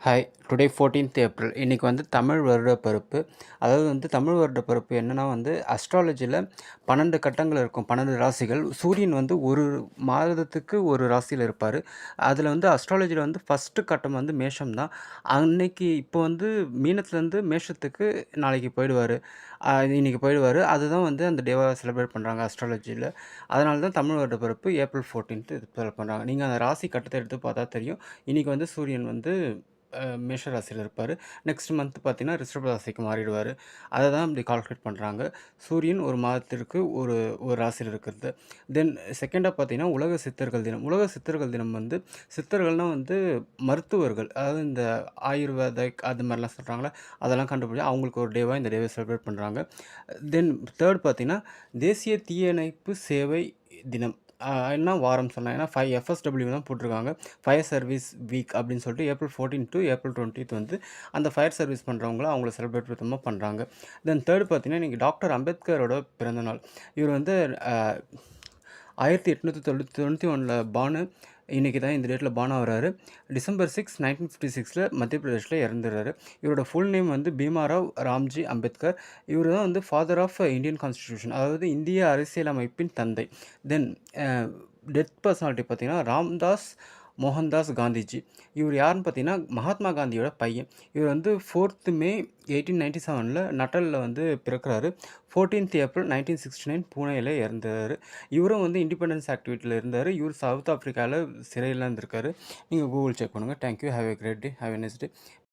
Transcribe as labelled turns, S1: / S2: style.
S1: Hi today 14th April இன்றைக்கி வந்து தமிழ் வருடப்பிறப்பு. அதாவது வந்து தமிழ் வருடப்பிறப்பு என்னென்னா வந்து அஸ்ட்ராலஜியில் 12 கட்டங்கள் இருக்கும், 12 ராசிகள். சூரியன் வந்து ஒரு மாதத்துக்கு ஒரு ராசியில் இருப்பார். அதில் வந்து அஸ்ட்ராலஜியில் வந்து ஃபஸ்ட்டு கட்டம் வந்து மேஷம் தான். அன்னைக்கு இப்போ வந்து மீனத்துலேருந்து மேஷத்துக்கு நாளைக்கு போயிடுவார், இன்றைக்கி போயிடுவார். அதுதான் வந்து அந்த டேவாக செலிப்ரேட் பண்ணுறாங்க அஸ்ட்ராலஜியில். அதனால தான் தமிழ் வருடப்பிறப்பு ஏப்ரல் 14th இது செலிப்ரேட் பண்ணுறாங்க. நீங்கள் அந்த ராசி கட்டத்தை எடுத்து பார்த்தா தெரியும். இன்றைக்கி வந்து சூரியன் வந்து மேஷ ராசியில் இருப்பார். நெக்ஸ்ட் மந்த் பார்த்தீங்கன்னா ரிஷப ராசிக்கு மாறிடுவார். அதை தான் இப்படி கால்குலேட் பண்ணுறாங்க. சூரியன் ஒரு மாதத்திற்கு ஒரு ஒரு ராசியில் இருக்கிறது. தென் செகண்டாக பார்த்தீங்கன்னா உலக சித்தர்கள் தினம். உலக சித்தர்கள் தினம் வந்து சித்தர்கள்னால் வந்து மருத்துவர்கள், அதாவது இந்த ஆயுர்வேதிக் அது மாதிரிலாம் சொல்கிறாங்களே, அதெல்லாம் கண்டுபிடிச்சி அவங்களுக்கு ஒரு டேவாக இந்த டேவை செலிப்ரேட் பண்ணுறாங்க. தென் தேர்ட் பார்த்தீங்கன்னா தேசிய தீயணைப்பு சேவை தினம். என்ன வாரம் சொன்னேன், ஏன்னா 5 FSW தான் போட்டிருக்காங்க. ஃபயர் சர்வீஸ் வீக் அப்படின்னு சொல்லிட்டு ஏப்ரல் 14 டு ஏப்ரல் 20th வந்து அந்த ஃபயர் சர்வீஸ் பண்ணுறவங்கள அவங்கள செலிப்ரேட் விதமாக பண்ணுறாங்க. தென் தேர்ட் பார்த்தீங்கன்னா இன்றைக்கி டாக்டர் அம்பேத்கரோட பிறந்தநாள். இவர் வந்து 1891 பானு. இன்றைக்கி தான் இந்த டேட்டில் பான் ஆகிறாரு. டிசம்பர் 6, 1956 மத்திய பிரதேஷில் இறந்துடுறாரு. இவரோட ஃபுல் நேம் வந்து பீமாராவ் ராம்ஜி அம்பேத்கர். இவர் தான் வந்து ஃபாதர் ஆஃப் இந்தியன் கான்ஸ்டிடியூஷன், அதாவது இந்திய அரசியலமைப்பின் தந்தை. தென் டெத் பர்சனாலிட்டி பார்த்திங்கன்னா ராம்தாஸ் மோகன்தாஸ் காந்திஜி. இவர் யாருன்னு பார்த்தீங்கன்னா மகாத்மா காந்தியோட பையன். இவர் வந்து 4th May 1897 நட்டலில் வந்து பிறக்கிறாரு. 14th April 1969 பூனேயில் இறந்தார். இவரும் வந்து இண்டிபெண்டன்ஸ் ஆக்டிவிட்டியில் இருந்தார். இவர் சவுத் ஆஃப்ரிக்காவில் சிறையில் இருந்திருக்காரு. நீங்கள் கூகுள் செக் பண்ணுங்கள். Thank you. Have a great day. Have a nice day.